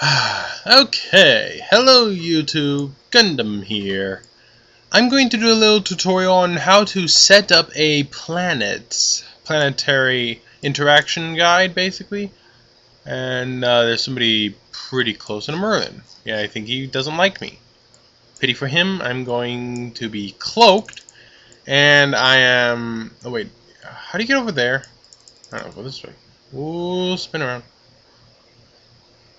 Okay, hello YouTube, Gundam here. I'm going to do a little tutorial on how to set up a planetary interaction guide, basically. And there's somebody pretty close to Merlin. Yeah, I think he doesn't like me. Pity for him, I'm going to be cloaked, and I am... Oh wait, how do you get over there? I don't know, go this way. Ooh, spin around.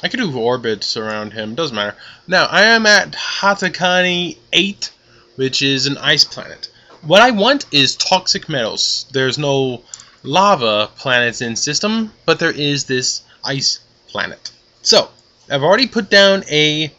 I could do orbits around him, doesn't matter. Now, I am at Hatakani 8, which is an ice planet. What I want is toxic metals. There's no lava planets in system, but there is this ice planet. So, I've already put down a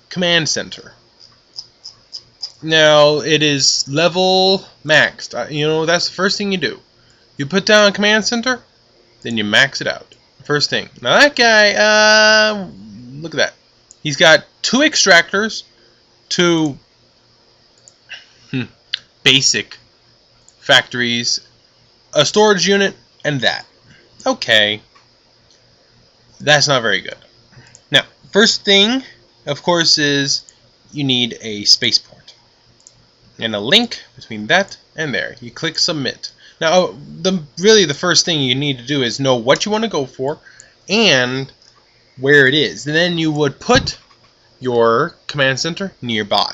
command center. Now, it is level maxed. You know, that's the first thing you do. You put down a command center, then you max it out. First thing. Now that guy, look at that. He's got 2 extractors, 2 basic factories, a storage unit, and that. Okay. That's not very good. Now, first thing, of course, is you need a spaceport. And a link between that and there. You click submit. Now, really the first thing you need to do is know what you want to go for and where it is. And then you would put your command center nearby.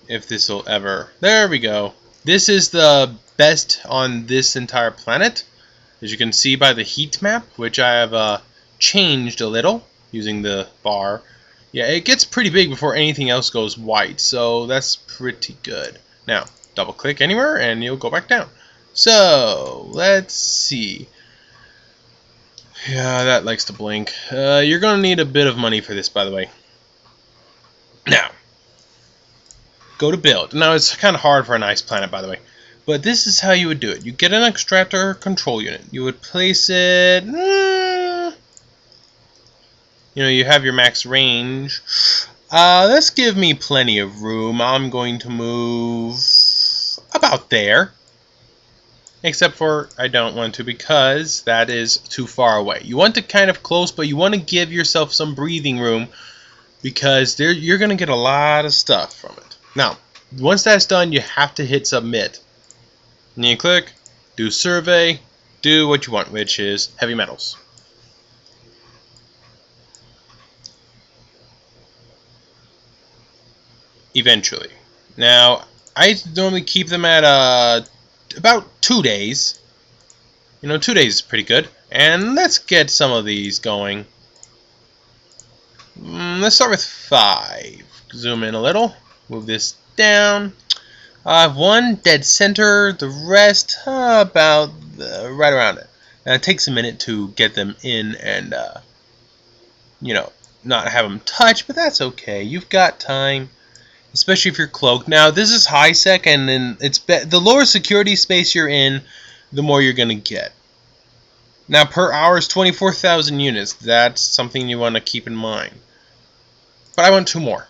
If this will ever... There we go. This is the best on this entire planet. As you can see by the heat map, which I have changed a little using the bar. Yeah, it gets pretty big before anything else goes white, so that's pretty good. Now, double click anywhere and you'll go back down. So, let's see. Yeah, that likes to blink. You're going to need a bit of money for this, by the way. Now, go to build. Now, it's kind of hard for an ice planet, by the way. But this is how you would do it. You get an extractor control unit. You would place it... You know, you have your max range. This give me plenty of room. I'm going to move about there. Except for I don't want to because that is too far away. You want to kind of close, but you want to give yourself some breathing room because you're going to get a lot of stuff from it. Now, once that's done, you have to hit submit. And you click, do survey, do what you want, which is heavy metals. Eventually. Now, I normally keep them at about 2 days. You know, 2 days is pretty good. And let's get some of these going. Let's start with 5. Zoom in a little. Move this down. I have 1 dead center. The rest about right around it. And it takes a minute to get them in and, you know, not have them touch. But that's okay. You've got time. Especially if you're cloaked. Now, this is high sec, and then the lower security space you're in, the more you're going to get. Now, per hour is 24,000 units. That's something you want to keep in mind. But I want 2 more,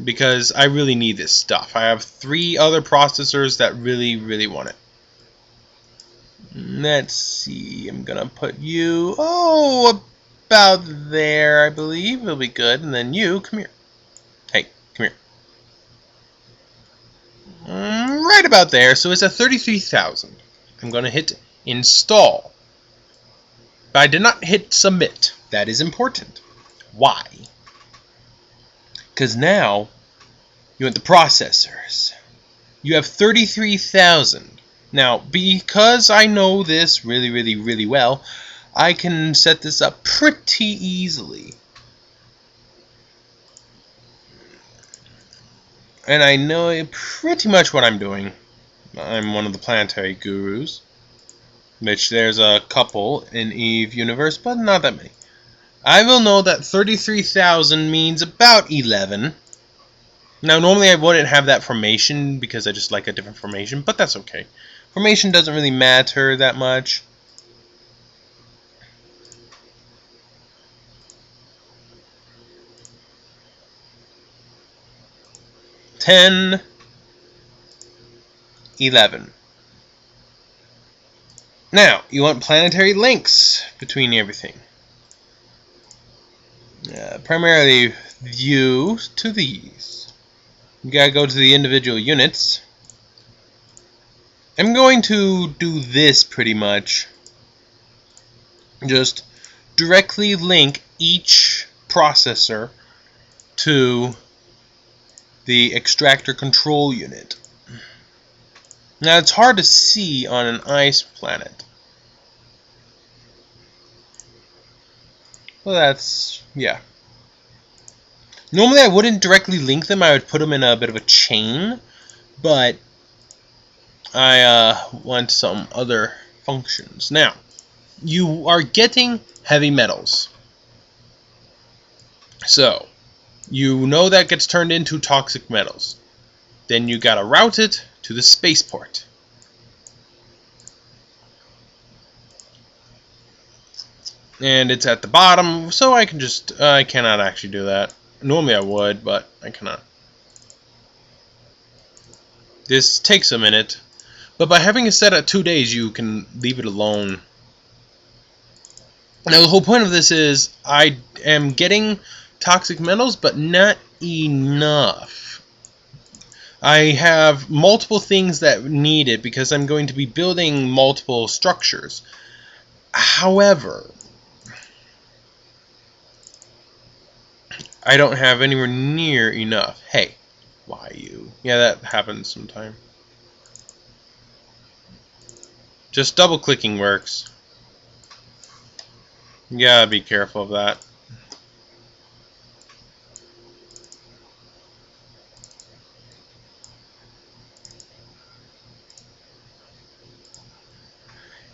because I really need this stuff. I have 3 other processors that really, really want it. Let's see. I'm going to put you, about there, I believe. It'll be good. And then you, come here. Hey, come here. Right about there, so it's at 33,000. I'm going to hit install. But I did not hit submit. That is important. Why? Because now you want the processors. You have 33,000. Now, because I know this really, really, really well, I can set this up pretty easily. And I know pretty much what I'm doing. I'm one of the planetary gurus. Which there's a couple in EvE universe, but not that many. I will know that 33,000 means about 11. Now, normally I wouldn't have that formation because I just like a different formation, but that's okay. Formation doesn't really matter that much. $10, $11. Now, you want planetary links between everything. primarily view to these. You gotta go to the individual units. I'm going to do this pretty much. Just directly link each processor to the extractor control unit. Now it's hard to see on an ice planet. Well, that's, yeah. Normally I wouldn't directly link them, I would put them in a bit of a chain, but I want some other functions. Now, you are getting heavy metals. So, you know that gets turned into toxic metals. Then you gotta route it to the spaceport. And it's at the bottom, so I can just, I cannot actually do that. Normally I would, but I cannot. This takes a minute, but by having it set at 2 days, you can leave it alone. Now the whole point of this is, I am getting toxic metals, but not enough. I have multiple things that need it, because I'm going to be building multiple structures. However, I don't have anywhere near enough. Hey, why you? Yeah, that happens sometime. Just double clicking works. You gotta be careful of that.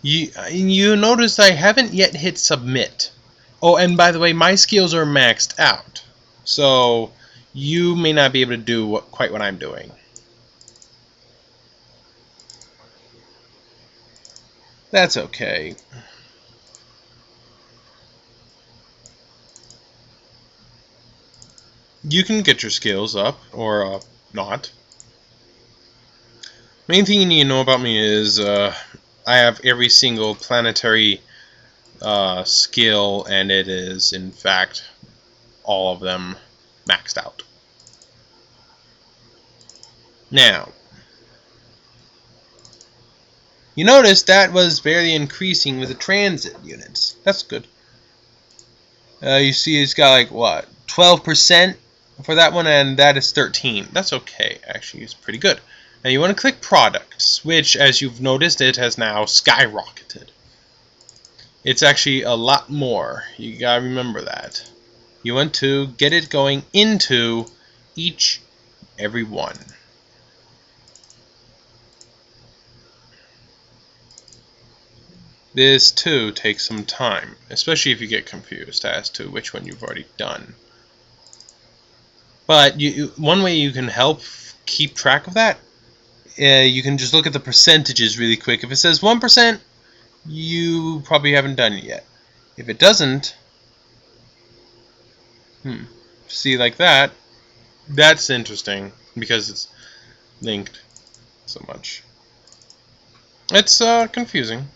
You notice I haven't yet hit submit. Oh, and by the way, my skills are maxed out. So, you may not be able to do quite what I'm doing. That's okay. You can get your skills up, or not. Main thing you need to know about me is I have every single planetary skill, and it is, in fact, all of them maxed out. Now, you notice that was barely increasing with the transit units. That's good. You see it's got like, what, 12% for that one, and that is 13. That's okay, actually, it's pretty good. Now you want to click products, which, as you've noticed, it has now skyrocketed. It's actually a lot more. You gotta remember that. You want to get it going into every one. This too takes some time, especially if you get confused as to which one you've already done. But one way you can help keep track of that, you can just look at the percentages really quick. If it says 1%, you probably haven't done it yet. If it doesn't, see, like that, that's interesting because it's linked so much. It's confusing.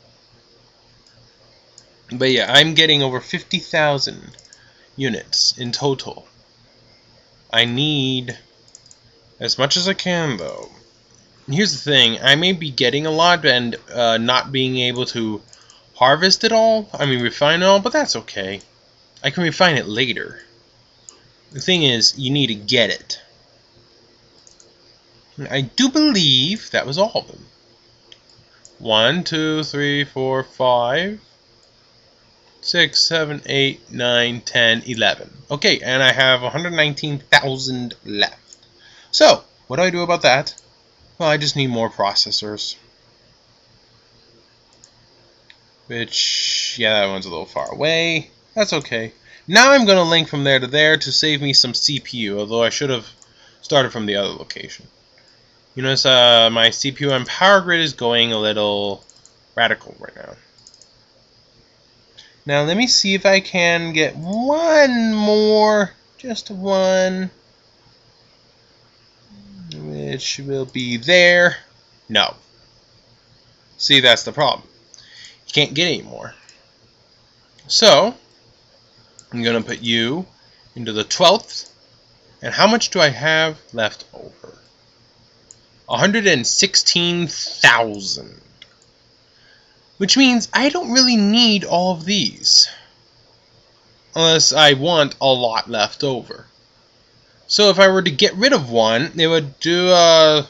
But yeah, I'm getting over 50,000 units in total. I need as much as I can, though. Here's the thing, I may be getting a lot and not being able to harvest it all. I mean, refine it all, but that's okay. I can refine it later. The thing is, you need to get it. I do believe that was all of them. 1, 2, 3, 4, 5, 6, 7, 8, 9, 10, 11. Okay, and I have 119,000 left. So, what do I do about that? Well, I just need more processors. Which, yeah, that one's a little far away. That's okay. Now I'm going to link from there to there to save me some CPU, although I should have started from the other location. You notice my CPU and power grid is going a little radical right now. Now let me see if I can get one more, just one, which will be there. No. See, that's the problem. You can't get any more. So, I'm going to put you into the 12th. And how much do I have left over? 116,000. Which means I don't really need all of these. Unless I want a lot left over. So if I were to get rid of one, it would do, well,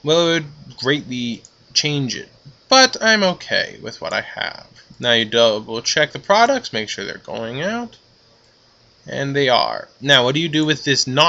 it would greatly change it. But I'm okay with what I have. Now you double check the products, make sure they're going out. And they are. Now what do you do with this not